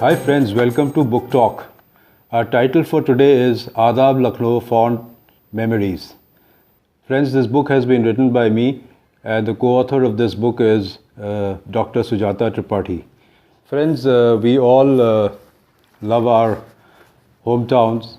Hi friends, welcome to Book Talk. Our title for today is Aadab Lucknow Fond Memories. Friends, this book has been written by me and the co-author of this book is Dr. Sujata Tripathi. Friends, we all love our hometowns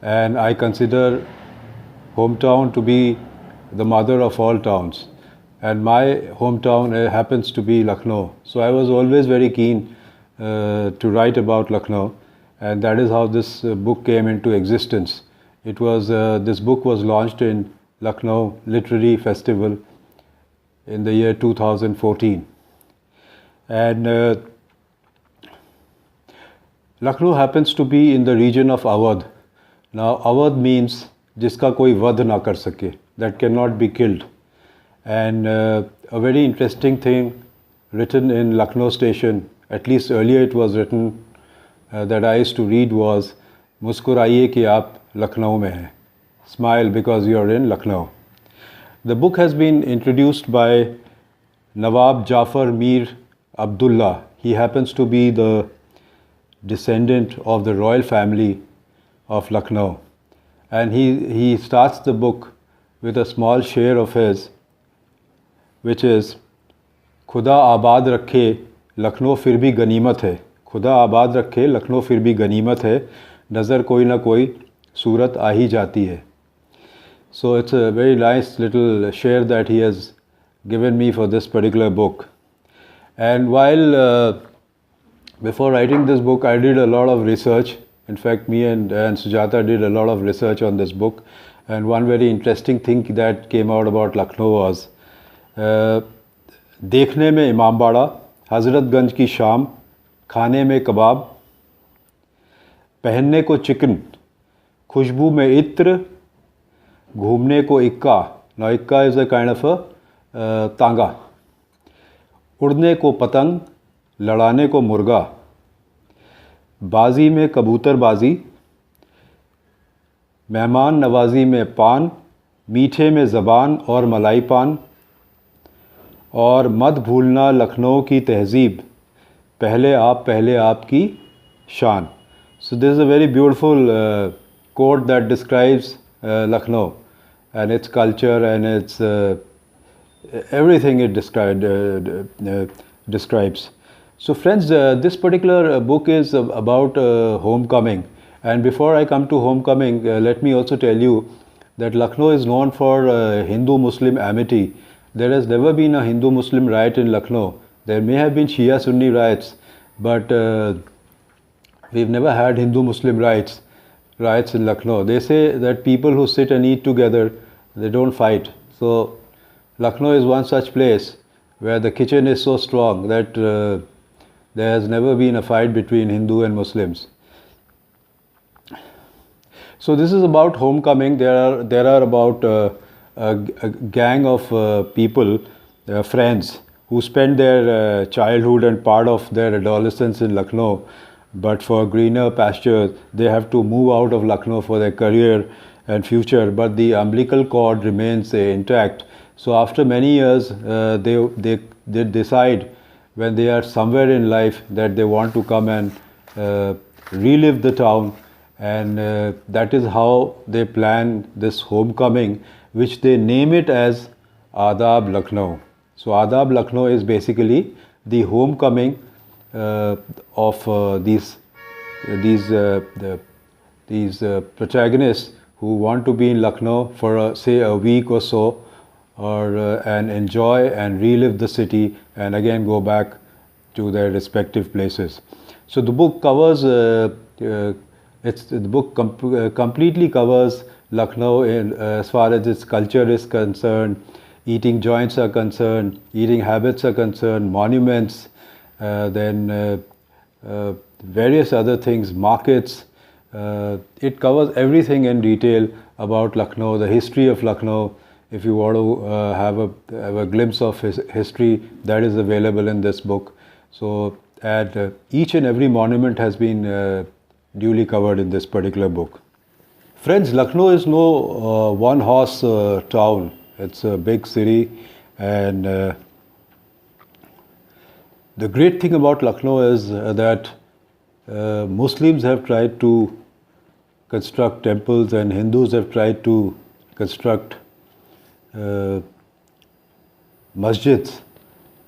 and I consider hometown to be the mother of all towns. And my hometown happens to be Lucknow. So I was always very keen to write about Lucknow, and that is how this book came into existence. This book was launched in Lucknow Literary Festival in the year 2014. And Lucknow happens to be in the region of Awadh. Now Awadh means jiska koi vadh na kar sake, that cannot be killed. And a very interesting thing written in Lucknow station, at least earlier it was written, that I used to read was, Muskuraiye ki aap Lucknow mein hai. Smile because you are in Lucknow. The book has been introduced by Nawab Jafar Mir Abdullah. He happens to be the descendant of the royal family of Lucknow. And he starts the book with a small share of his, which is, खुदा आबाद रखे लखनऊ फिर भी गनीमत है. खुदा आबाद रखे लखनऊ फिर भी गनीमत है, नज़र कोई ना कोई सूरत आ ही जाती है. So it's a very nice little share that he has given me for this particular book. And while before writing this book, I did a lot of research. In fact, me and Sujata did a lot of research on this book. And one very interesting thing that came out about Lucknow was, देखने में इमामबाड़ा, हज़रतगंज की शाम, खाने में कबाब, पहनने को chicken, खुशबू में इत्र, घूमने को इक्का. Now इक्का is a kind of a तांगा. उड़ने को पतंग, लड़ाने को मुर्गा, बाजी में कबूतरबाजी, मेहमान नवाजी में पान, मीठे में ज़बान और मलाई पान, और मत भूलना लखनऊ की तहज़ीब, पहले आप की शान. So this is a very beautiful quote that describes Lucknow and its culture and its everything it describes. So friends, this particular book is about homecoming. And before I come to homecoming, let me also tell you that Lucknow is known for Hindu-Muslim amity. There has never been a Hindu-Muslim riot in Lucknow. There may have been Shia-Sunni riots, but we've never had Hindu-Muslim riots in Lucknow. They say that people who sit and eat together, they don't fight. So Lucknow is one such place where the kitchen is so strong that there has never been a fight between Hindu and Muslims. So this is about homecoming. There are about a gang of people, friends, who spend their childhood and part of their adolescence in Lucknow, but for greener pastures they have to move out of Lucknow for their career and future, but the umbilical cord remains intact. So after many years they decide, when they are somewhere in life, that they want to come and relive the town, and that is how they plan this homecoming, which they name it as Aadab Lucknow. So Aadab Lucknow is basically the homecoming of these protagonists who want to be in Lucknow for say a week or so, and enjoy and relive the city and again go back to their respective places. So the book covers completely covers Lucknow as far as its culture is concerned, eating joints are concerned, eating habits are concerned, monuments, then various other things, markets. It covers everything in detail about Lucknow, the history of Lucknow. If you want to have a glimpse of his history, that is available in this book. So each and every monument has been duly covered in this particular book. Friends, Lucknow is no one-horse town. It's a big city, and the great thing about Lucknow is that Muslims have tried to construct temples and Hindus have tried to construct masjids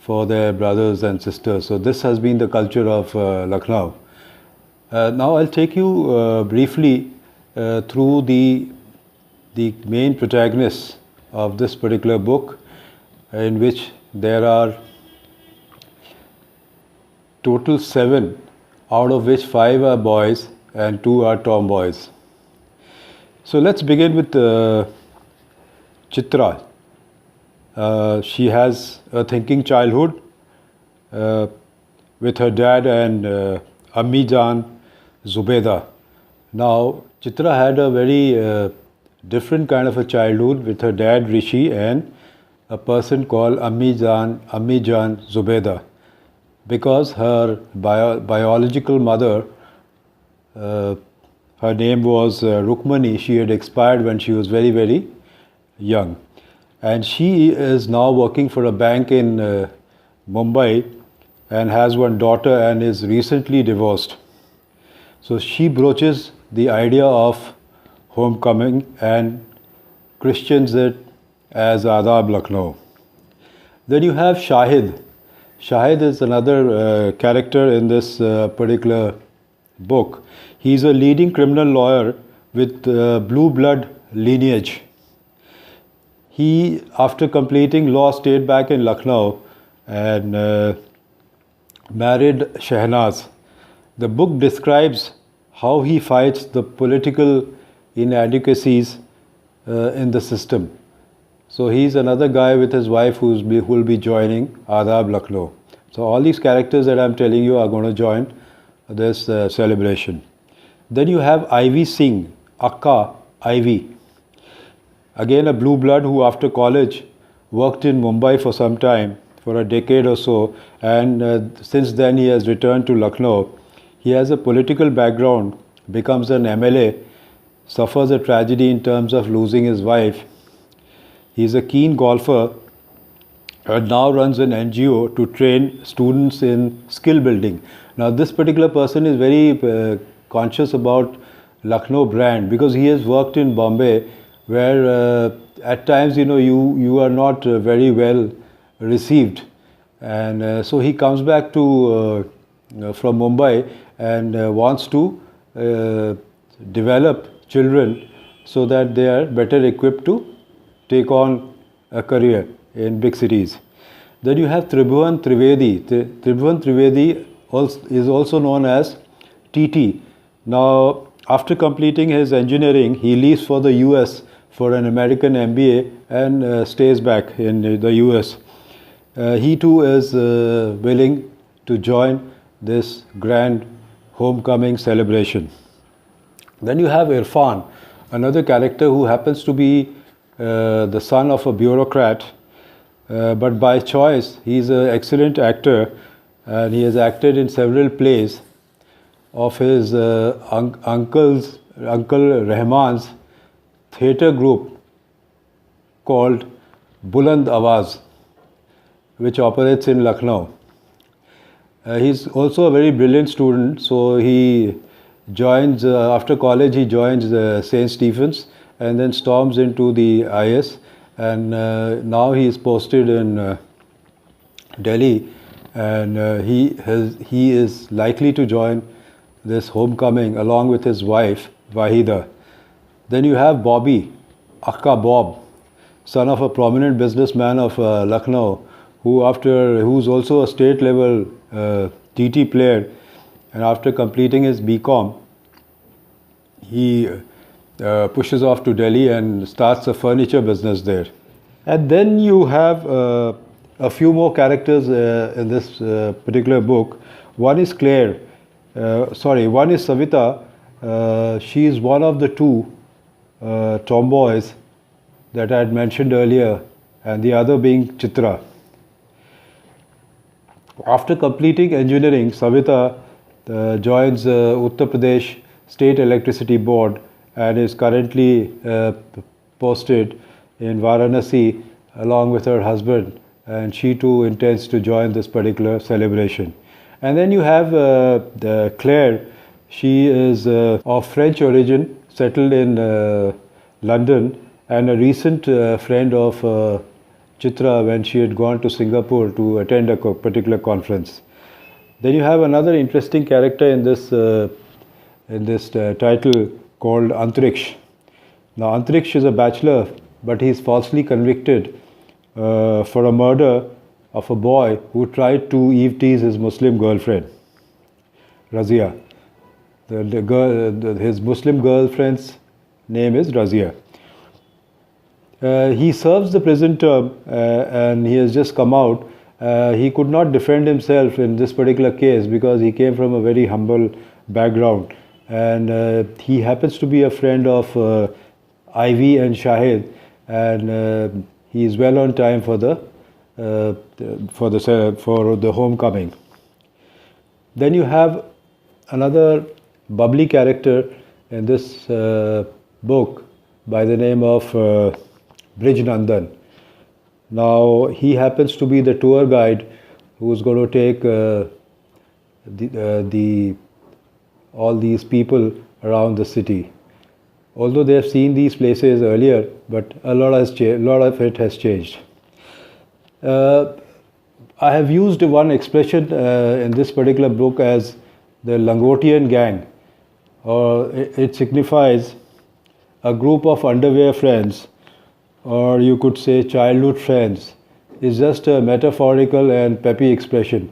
for their brothers and sisters. So this has been the culture of Lucknow. Now I'll take you briefly through the main protagonists of this particular book, in which there are total 7, out of which 5 are boys and 2 are tomboys. So let's begin with Chitra. She has a thinking childhood with her dad and Ammi Jan Zubeda. Now, Chitra had a very different kind of a childhood with her dad Rishi and a person called Ammi Jan Zubeda, because her biological mother, her name was Rukmani, she had expired when she was very, very young. And she is now working for a bank in Mumbai and has one daughter and is recently divorced. So she broaches the idea of homecoming and christens it as Aadab Lucknow. Then you have Shahid. Shahid is another character in this particular book. He's a leading criminal lawyer with blue blood lineage. He, after completing law, stayed back in Lucknow and married Shehnaz. The book describes how he fights the political inadequacies in the system. So he's another guy with his wife who will be joining Aadab Lucknow. So all these characters that I'm telling you are going to join this celebration. Then you have Ivy Singh, Akka Ivy. Again, a blue blood who after college worked in Mumbai for some time, for a decade or so, and since then he has returned to Lucknow. He has a political background, becomes an MLA, suffers a tragedy in terms of losing his wife. He is a keen golfer and now runs an NGO to train students in skill building. Now this particular person is very conscious about Lucknow brand, because he has worked in Bombay, where at times you are not very well received, and so he comes back to from Mumbai and wants to develop children so that they are better equipped to take on a career in big cities. Then you have Tribhuvan Trivedi. Tribhuvan Trivedi is also known as TT. Now, after completing his engineering, he leaves for the US for an American MBA and stays back in the US. He too is willing to join this grand homecoming celebration. Then you have Irfan, another character who happens to be the son of a bureaucrat, but by choice he is an excellent actor, and he has acted in several plays of his Uncle Rahman's theatre group called Buland Awaz, which operates in Lucknow. He's also a very brilliant student, so he joins, after college he joins St. Stephen's and then storms into the IS, and now he is posted in Delhi, and he is likely to join this homecoming along with his wife Wahida. Then you have Bobby, Akka Bob, son of a prominent businessman of Lucknow, who's also a state level TT player, and after completing his BCom, he pushes off to Delhi and starts a furniture business there. And then you have a few more characters in this particular book. One is one is Savita. She is one of the 2 tomboys that I had mentioned earlier, and the other being Chitra. After completing engineering, Savita joins Uttar Pradesh State Electricity Board and is currently posted in Varanasi along with her husband, and she too intends to join this particular celebration. And then you have Claire. She is of French origin, settled in London, and a recent friend of Chitra when she had gone to Singapore to attend a particular conference. Then you have another interesting character in this title called Antriksh. Now Antriksh is a bachelor, but he is falsely convicted for a murder of a boy who tried to eve-tease his Muslim girlfriend, Razia. His Muslim girlfriend's name is Razia. He serves the prison term and he has just come out. He could not defend himself in this particular case because he came from a very humble background, and he happens to be a friend of Ivy and Shahid, and he is well on time for the homecoming. Then you have another bubbly character in this book by the name of Brij Nandan. Now he happens to be the tour guide who's going to take all these people around the city. Although they have seen these places earlier, but a lot of it has changed. I have used one expression in this particular book as the Langotian gang, or it signifies a group of underwear friends, or you could say childhood friends. It's just a metaphorical and peppy expression.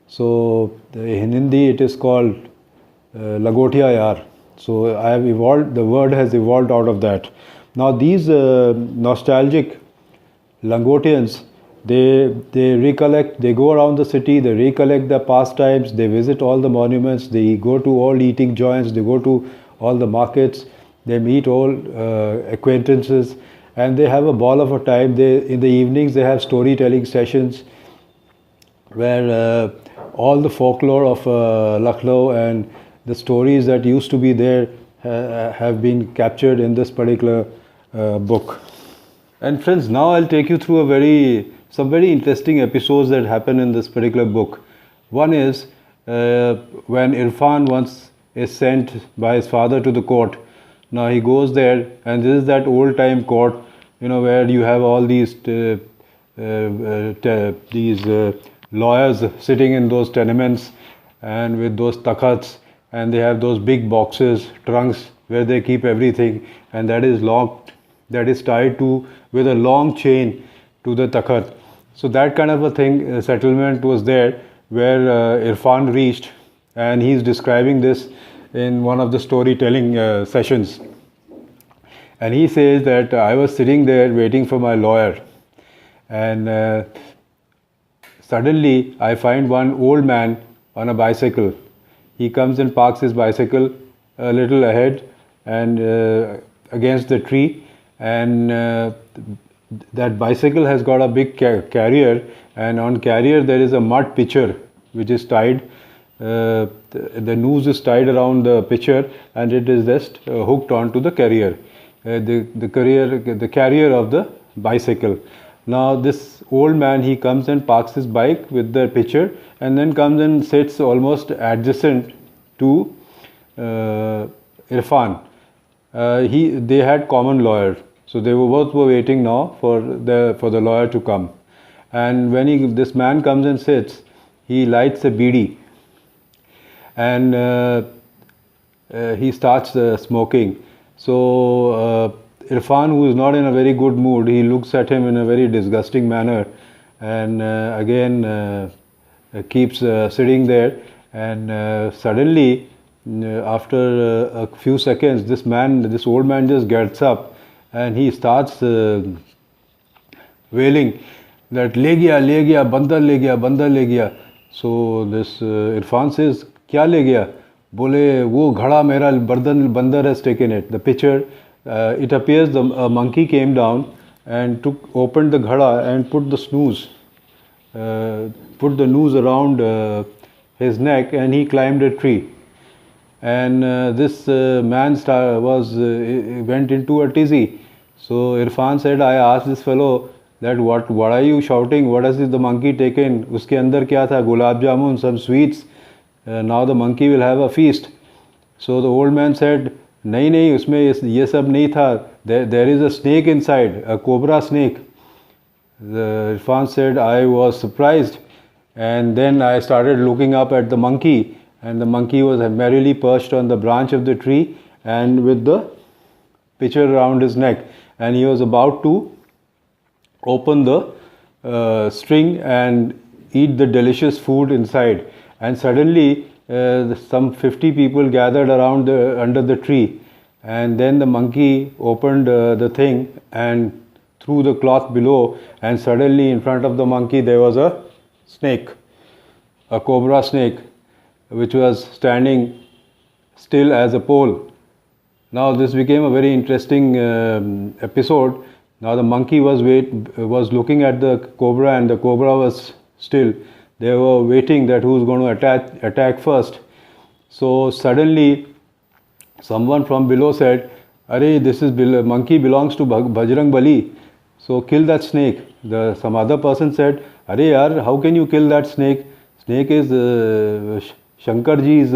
So in Hindi it is called Lagotia Yaar. So I have evolved, the word has evolved out of that. Now these nostalgic Langotians, they recollect, they go around the city, they recollect their pastimes, they visit all the monuments, they go to all eating joints, they go to all the markets, they meet all acquaintances, and they have a ball of a time. In the evenings they have storytelling sessions where all the folklore of Lucknow and the stories that used to be there have been captured in this particular book. And friends, now I'll take you through some very interesting episodes that happen in this particular book. One is when Irfan once is sent by his father to the court. Now he goes there, and this is that old time court, where you have all these lawyers sitting in those tenements and with those takhats, and they have those big boxes, trunks, where they keep everything, and that is locked, that is tied with a long chain to the takhat. So that kind of a thing, settlement was there, where Irfan reached, and he's describing this in one of the storytelling sessions. And he says that I was sitting there waiting for my lawyer, and suddenly I find one old man on a bicycle. He comes and parks his bicycle a little ahead and against the tree, and that bicycle has got a big carrier, and on carrier there is a mud pitcher which is tied. The noose is tied around the pitcher, and it is just hooked onto the carrier, the carrier of the bicycle. Now this old man, he comes and parks his bike with the pitcher, and then comes and sits almost adjacent to Irfan. They had common lawyer, so they both were waiting now for the lawyer to come. And when this man comes and sits, he lights a beedi, and he starts smoking. So Irfan, who is not in a very good mood, he looks at him in a very disgusting manner, and again keeps sitting there. And suddenly, after a few seconds, this old man just gets up, and he starts wailing that le gaya, bandar le gaya, bandar le gaya. So this Irfan says, kya le gaya? Bole, wo ghada mera bandar has taken it. The picture, it appears a monkey came down and opened the ghada and put the noose around his neck, and he climbed a tree. And this man went into a tizzy. So Irfan said, I asked this fellow, that what are you shouting, what has the monkey taken, uske andar kya tha, gulab jamun, some sweets, now the monkey will have a feast. So the old man said, nahi, usme ye sab nahi tha, there is a snake inside, a cobra snake. The Irfan said, I was surprised, and then I started looking up at the monkey, and the monkey was merrily perched on the branch of the tree and with the pitcher around his neck, and he was about to open the string and eat the delicious food inside. And suddenly some 50 people gathered around under the tree, and then the monkey opened the thing and threw the cloth below, and suddenly in front of the monkey there was a snake, a cobra snake, which was standing still as a pole. Now this became a very interesting episode. Now the monkey was looking at the cobra, and the cobra was still. They were waiting that who's going to attack first. So suddenly someone from below said, "Arey, monkey belongs to Bajrang Bali, so kill that snake." Some other person said, "Arey yaar, how can you kill that snake? Snake is Shankarji's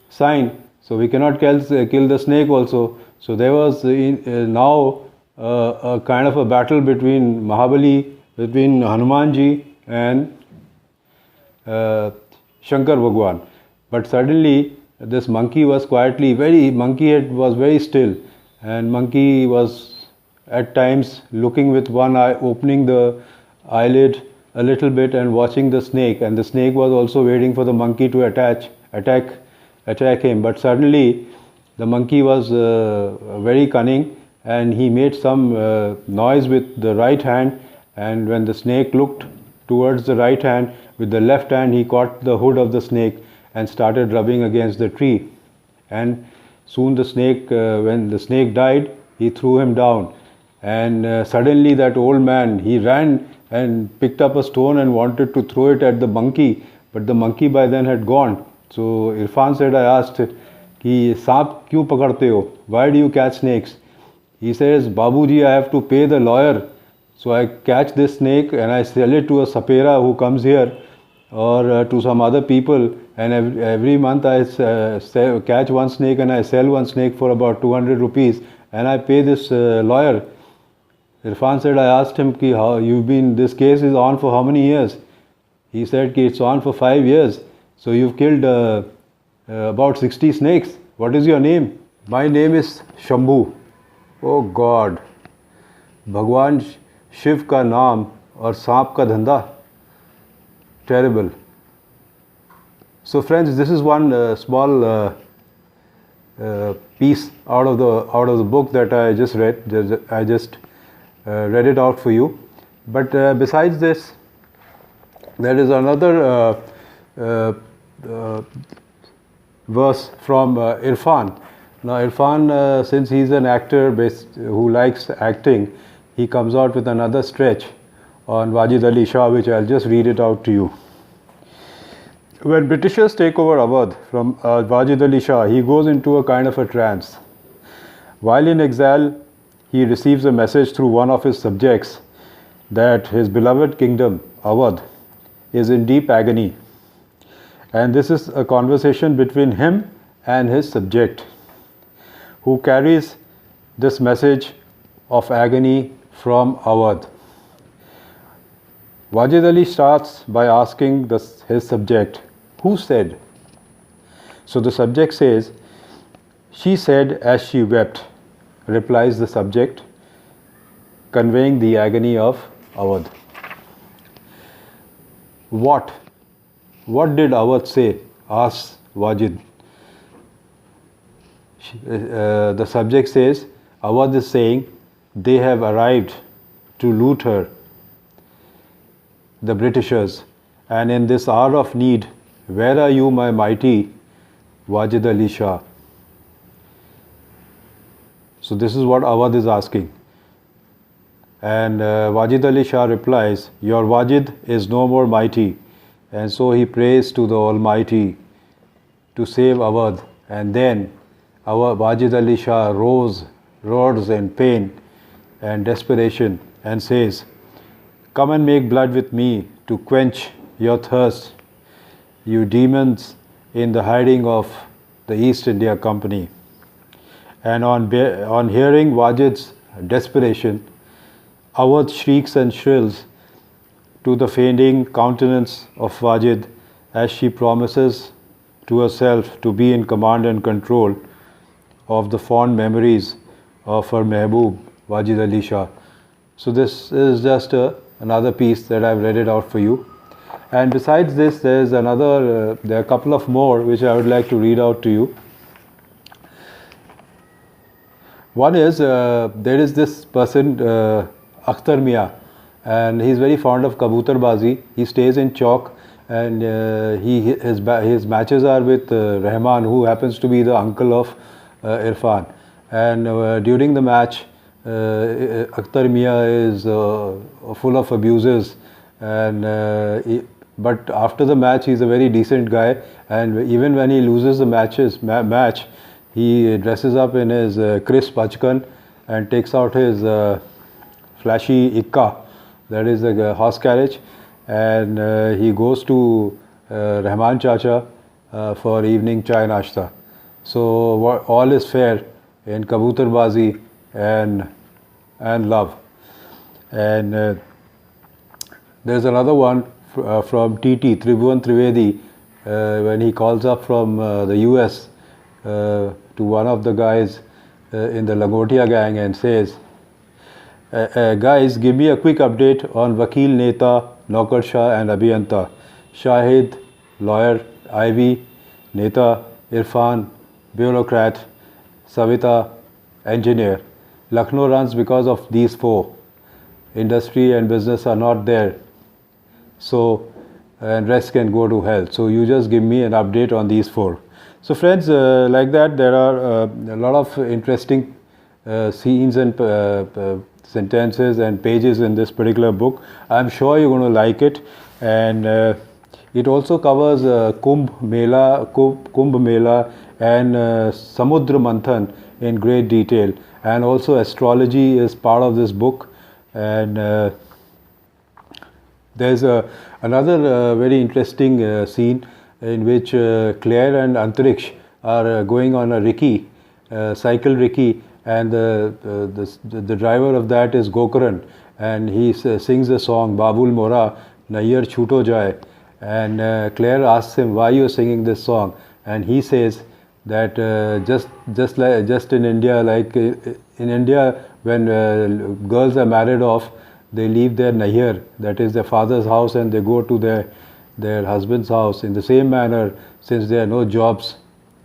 sign, so we cannot kill the snake also." So there was now a kind of a battle between between Hanumanji and Shankar Bhagwan. But suddenly this monkey was monkey head was very still, and monkey was at times looking with one eye, opening the eyelid a little bit and watching the snake, and the snake was also waiting for the monkey to attack him. But suddenly the monkey was very cunning, and he made some noise with the right hand, and when the snake looked towards the right hand, with the left hand he caught the hood of the snake and started rubbing against the tree. And soon the snake, when the snake died, he threw him down, and suddenly that old man, he ran and picked up a stone and wanted to throw it at the monkey, but the monkey by then had gone. So Irfan said, I asked, कि सांप क्यों पकड़ते हो? Why do you catch snakes? He says, Babuji, I have to pay the lawyer, so I catch this snake and I sell it to a sapera who comes here, or to some other people, and every month I catch one snake and I sell one snake for about 200 rupees, and I pay this lawyer. Irfan said, I asked him, this case is on for how many years? He said, it's on for 5 years. So you've killed about 60 snakes. What is your name? My name is Shambhu. Oh God, Bhagwan Shiv ka naam aur saap ka dhanda. Terrible. So friends, this is one small piece out of the book that I just read. I just read it out for you. But besides this, there is another verse from Irfan. Now Irfan, since he's an actor who likes acting, he comes out with another stretch on Wajid Ali Shah, which I'll just read it out to you. When Britishers take over Awadh from Wajid Ali Shah, he goes into a kind of a trance. While in exile, he receives a message through one of his subjects that his beloved kingdom, Awadh, is in deep agony. And this is a conversation between him and his subject, who carries this message of agony from Awadh. Wajid Ali starts by asking his subject, who said? So the subject says, she said as she wept, replies the subject, conveying the agony of Awadh. What did Awadh say? Asks Wajid. The subject says, Awadh is saying, they have arrived to loot her, the Britishers, and in this hour of need, where are you, my mighty Wajid Ali Shah? So this is what Awadh is asking. And Wajid Ali Shah replies, your Wajid is no more mighty. And so he prays to the Almighty to save Awadh. And then Wajid Ali Shah roars in pain and desperation and says, "Come and make blood with me to quench your thirst, you demons in the hiding of the East India Company." And on hearing Wajid's desperation, Awadh shrieks and shrills to the fading countenance of Wajid as she promises to herself to be in command and control of the fond memories of her Mehboob, Wajid Ali Shah. So this is just another piece that I've read it out for you. And besides this, there are a couple of more which I would like to read out to you. One is, there is this person, Akhtar Mia, and he's very fond of kabutarbazi. He stays in Chowk, and his matches are with Rahman, who happens to be the uncle of Irfan. And during the match, Akhtar Mia is full of abuses, and but after the match, he's a very decent guy. And even when he loses the match, he dresses up in his crisp achkan and takes out his flashy ikka, that is a horse carriage, and he goes to Rahman Chacha for evening chai nashta. So all is fair in kabutarbazi and love. And there's another one from TT, Tribhuvan Trivedi, when he calls up from the US to one of the guys in the Langotia gang and says, "Guys, give me a quick update on Vakil Neta, Naukar Shah and Abhiyanta, Shahid, lawyer, Ivy, Neta, Irfan, bureaucrat, Savita, engineer. Lucknow runs because of these four. Industry and business are not there. So, and rest can go to hell. So you just give me an update on these four." So friends, like that, there are a lot of interesting scenes and sentences and pages in this particular book. I'm sure you're going to like it. And it also covers Kumbh Mela and Samudra Manthan in great detail. And also astrology is part of this book. And there's another very interesting scene in which Claire and Antariksh are going on a Ricky, cycle Ricky, and the driver of that is Gokaran, and he sings the song Babul Mora Nayyar Chuto Jai, and Claire asks him, "Why you are singing this song?" And he says that just in India, like in India, when girls are married off, they leave their nayyar, that is their father's house, and they go to their husband's house. In the same manner, since there are no jobs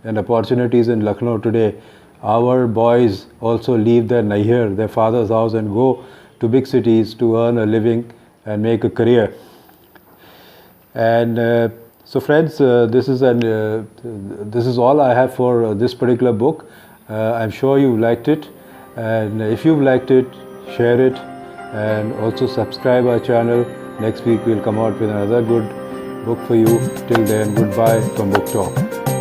and opportunities in Lucknow today, our boys also leave their nayyar, their father's house, and go to big cities to earn a living and make a career. And so friends, this is all I have for this particular book. I'm sure you liked it, and if you've liked it, share it, and also subscribe our channel. Next week we'll come out with another good book for you. Till then, goodbye from Book Talk.